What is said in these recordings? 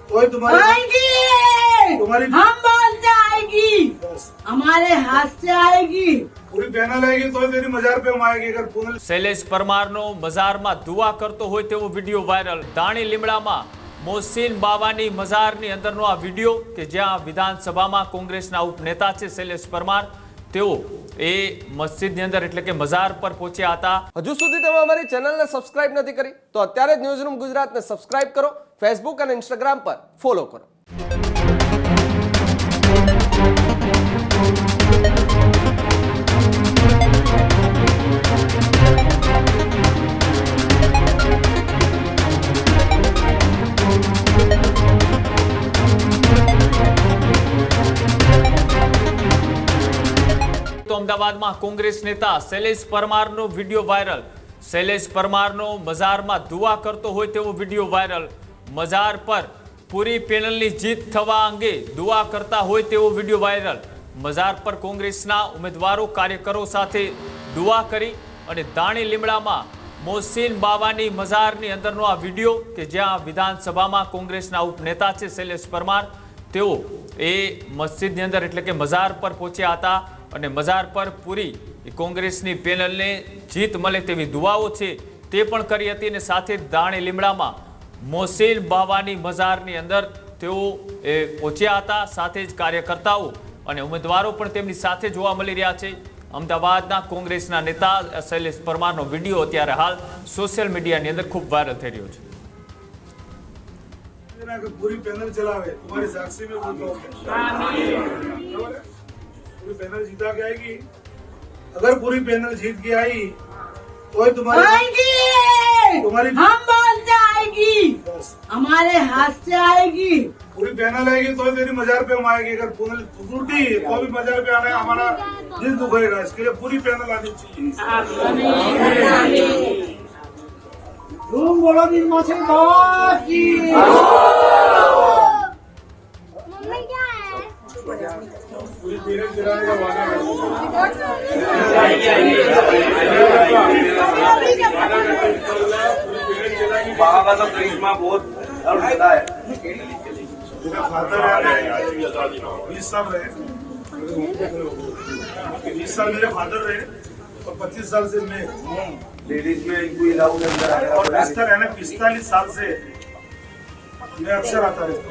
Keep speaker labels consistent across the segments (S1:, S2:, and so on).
S1: कोई तुम्हारी
S2: आएगी, हम बोलते आएगी, हमारे हाथ से आएगी।
S1: पूरी पैनल आएगी तो तेरी मजार पे हम आएगी। अगर पूनल
S3: શૈલેષ પરમારનો મઝારમાં દુઆ કરતો હોય તેવો વિડીયો વાયરલ। દાણી લીમડામાં મોહસીન બાવાની મઝારની અંદરનો આ વિડીયો કે જ્યાં વિધાનસભામાં કોંગ્રેસના ઉપનેતા છે શૈલેષ પરમાર, તેઓ એ મસ્જિદની અંદર એટલે કે મઝાર પર પહોંચ્યા હતા।
S4: હજુ સુધી તમે અમારી ચેનલને સબસ્ક્રાઇબ નથી કરી તો અત્યારે જ ન્યૂઝરૂમ ગુજરાતને સબસ્ક્રાઇબ કરો, ફેસબુક અને ઇન્સ્ટાગ્રામ પર ફોલો કરો।
S3: તો અમદાવાદમાં કોંગ્રેસ નેતા શૈલેષ પરમારનો વિડીયો વાયરલ। શૈલેષ પરમારનો મઝારમાં દુઆ કરતો હોય તેવો વિડીયો વાયરલ। મઝાર પર પૂરી પેનલની જીત થવા અંગે દુઆ કરતા હોય તેવો વિડીયો વાયરલ। મઝાર પર કોંગ્રેસના ઉમેદવારો કાર્યકરો સાથે દુઆ કરી અને દાણી લીમડામાં મોહસીન બાવાની મઝારની અંદરનો આ વિડીયો કે જ્યાં વિધાનસભામાં કોંગ્રેસના ઉપનેતા છે શૈલેષ પરમાર, તેઓ એ મસ્જિદની અંદર એટલે કે મઝાર પર પહોંચ્યા હતા અને મઝાર પર પૂરી કોંગ્રેસની પેનલને જીત મળે તેવી દુઆઓ છે તે પણ કરી હતી અને સાથે દાણી લીમડામાં મોહસીન બાવાની મઝારની અંદર તેઓ પહોંચ્યા હતા। સાથે જ કાર્યકર્તાઓ અને ઉમેદવારો પણ તેમની સાથે જોવા મળી રહ્યા છે। અમદાવાદના કોંગ્રેસના નેતા શૈલેષ પરમારનો વિડીયો અત્યારે હાલ સોશિયલ મીડિયાની અંદર ખૂબ વાયરલ થઈ રહ્યો છે।
S1: पूरी पैनल चलावे तुम्हारी साक्षी में बोलता हूँ, पूरी पैनल जीता के आएगी। अगर पूरी पैनल जीत के आई तो तुम्हारी
S2: हम बोलते आएगी, हमारे हाथ से आएगी।
S1: पूरी पैनल आएगी तो तेरी मजार पे हम आएगी। अगर पूनल टूटी तो भी मजार पे आना है, हमारा दिल दुखेगा। इसके लिए पूरी पैनल आनी चाहिए। तुम बोलो निर्मा से बात की।
S5: मम्मी क्या है?
S1: पूरी पैनल चलाने का वादा है।
S6: बाबा का तो करिश्मा बहुत होता है।
S1: मेरा फादर है 20 साल रहे, 20 साल मेरे फादर रहे और 25 साल से मैं
S6: लेडीज में इनको इलाऊ के अंदर आया
S1: और बिस्तर है ना 45 साल से मैं अक्सर आता रहता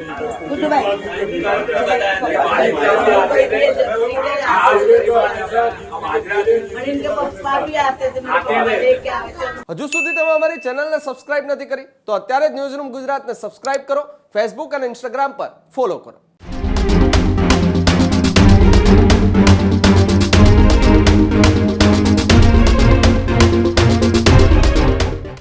S4: હજુ સુધી તમે અમારી ચેનલને સબસ્ક્રાઇબ નથી કરી તો અત્યારે જ ન્યૂઝરૂમ ગુજરાતને સબસ્ક્રાઇબ કરો, ફેસબુક અને ઇન્સ્ટાગ્રામ પર ફોલો કરો।